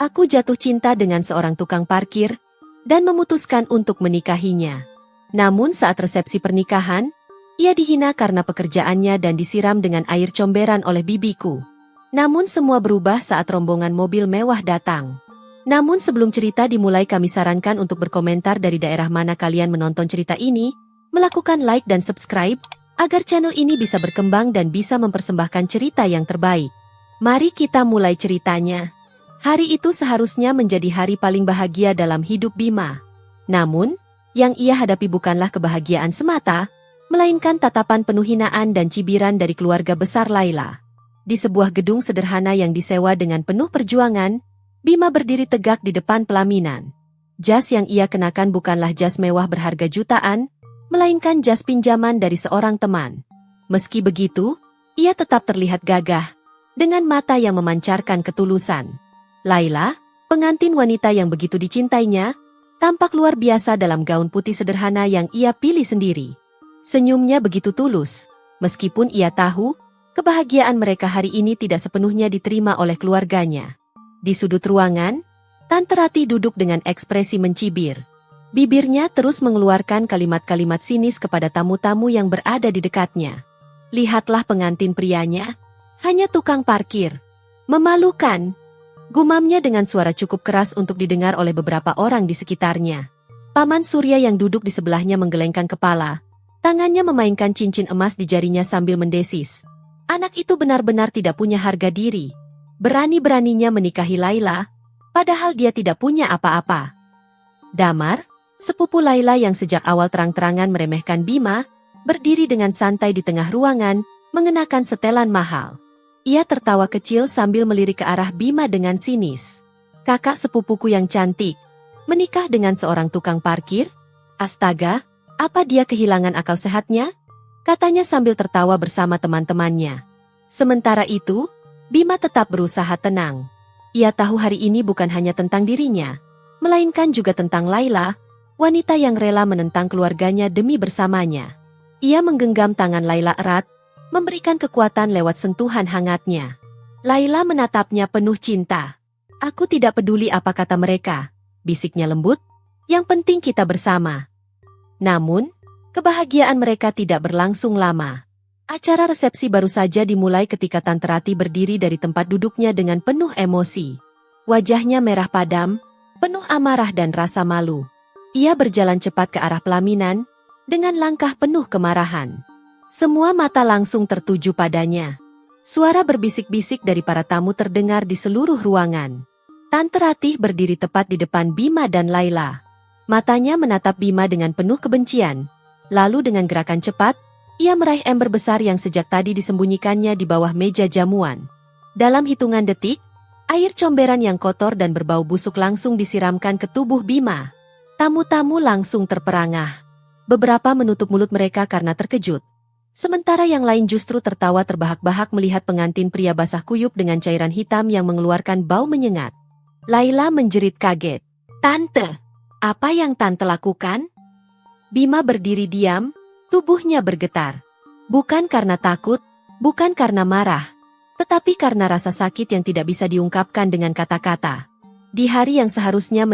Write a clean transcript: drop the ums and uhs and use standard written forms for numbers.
Aku jatuh cinta dengan seorang tukang parkir dan memutuskan untuk menikahinya. Namun saat resepsi pernikahan, ia dihina karena pekerjaannya dan disiram dengan air comberan oleh bibiku. Namun semua berubah saat rombongan mobil mewah datang. Namun sebelum cerita dimulai kami sarankan untuk berkomentar dari daerah mana kalian menonton cerita ini, melakukan like dan subscribe, agar channel ini bisa berkembang dan bisa mempersembahkan cerita yang terbaik. Mari kita mulai ceritanya. Hari itu seharusnya menjadi hari paling bahagia dalam hidup Bima. Namun, yang ia hadapi bukanlah kebahagiaan semata, melainkan tatapan penuh hinaan dan cibiran dari keluarga besar Laila. Di sebuah gedung sederhana yang disewa dengan penuh perjuangan, Bima berdiri tegak di depan pelaminan. Jas yang ia kenakan bukanlah jas mewah berharga jutaan, melainkan jas pinjaman dari seorang teman. Meski begitu, ia tetap terlihat gagah, dengan mata yang memancarkan ketulusan. Laila, pengantin wanita yang begitu dicintainya, tampak luar biasa dalam gaun putih sederhana yang ia pilih sendiri. Senyumnya begitu tulus, meskipun ia tahu, kebahagiaan mereka hari ini tidak sepenuhnya diterima oleh keluarganya. Di sudut ruangan, Tante Ratih duduk dengan ekspresi mencibir. Bibirnya terus mengeluarkan kalimat-kalimat sinis kepada tamu-tamu yang berada di dekatnya. Lihatlah pengantin prianya, hanya tukang parkir. Memalukan, gumamnya dengan suara cukup keras untuk didengar oleh beberapa orang di sekitarnya. Paman Surya yang duduk di sebelahnya menggelengkan kepala, tangannya memainkan cincin emas di jarinya sambil mendesis. Anak itu benar-benar tidak punya harga diri. Berani-beraninya menikahi Laila, padahal dia tidak punya apa-apa. Damar, sepupu Laila yang sejak awal terang-terangan meremehkan Bima, berdiri dengan santai di tengah ruangan, mengenakan setelan mahal. Ia tertawa kecil sambil melirik ke arah Bima dengan sinis. Kakak sepupuku yang cantik, menikah dengan seorang tukang parkir? Astaga, apa dia kehilangan akal sehatnya? Katanya sambil tertawa bersama teman-temannya. Sementara itu, Bima tetap berusaha tenang. Ia tahu hari ini bukan hanya tentang dirinya, melainkan juga tentang Laila, wanita yang rela menentang keluarganya demi bersamanya. Ia menggenggam tangan Laila erat, memberikan kekuatan lewat sentuhan hangatnya. Laila menatapnya penuh cinta. Aku tidak peduli apa kata mereka, bisiknya lembut, yang penting kita bersama. Namun, kebahagiaan mereka tidak berlangsung lama. Acara resepsi baru saja dimulai ketika Tante Ratih berdiri dari tempat duduknya dengan penuh emosi. Wajahnya merah padam, penuh amarah dan rasa malu. Ia berjalan cepat ke arah pelaminan, dengan langkah penuh kemarahan. Semua mata langsung tertuju padanya. Suara berbisik-bisik dari para tamu terdengar di seluruh ruangan. Tante Ratih berdiri tepat di depan Bima dan Laila. Matanya menatap Bima dengan penuh kebencian. Lalu dengan gerakan cepat, ia meraih ember besar yang sejak tadi disembunyikannya di bawah meja jamuan. Dalam hitungan detik, air comberan yang kotor dan berbau busuk langsung disiramkan ke tubuh Bima. Tamu-tamu langsung terperangah. Beberapa menutup mulut mereka karena terkejut. Sementara yang lain justru tertawa terbahak-bahak melihat pengantin pria basah kuyup dengan cairan hitam yang mengeluarkan bau menyengat. Laila menjerit kaget. "Tante, apa yang Tante lakukan?" Bima berdiri diam, tubuhnya bergetar. Bukan karena takut, bukan karena marah, tetapi karena rasa sakit yang tidak bisa diungkapkan dengan kata-kata. Di hari yang seharusnya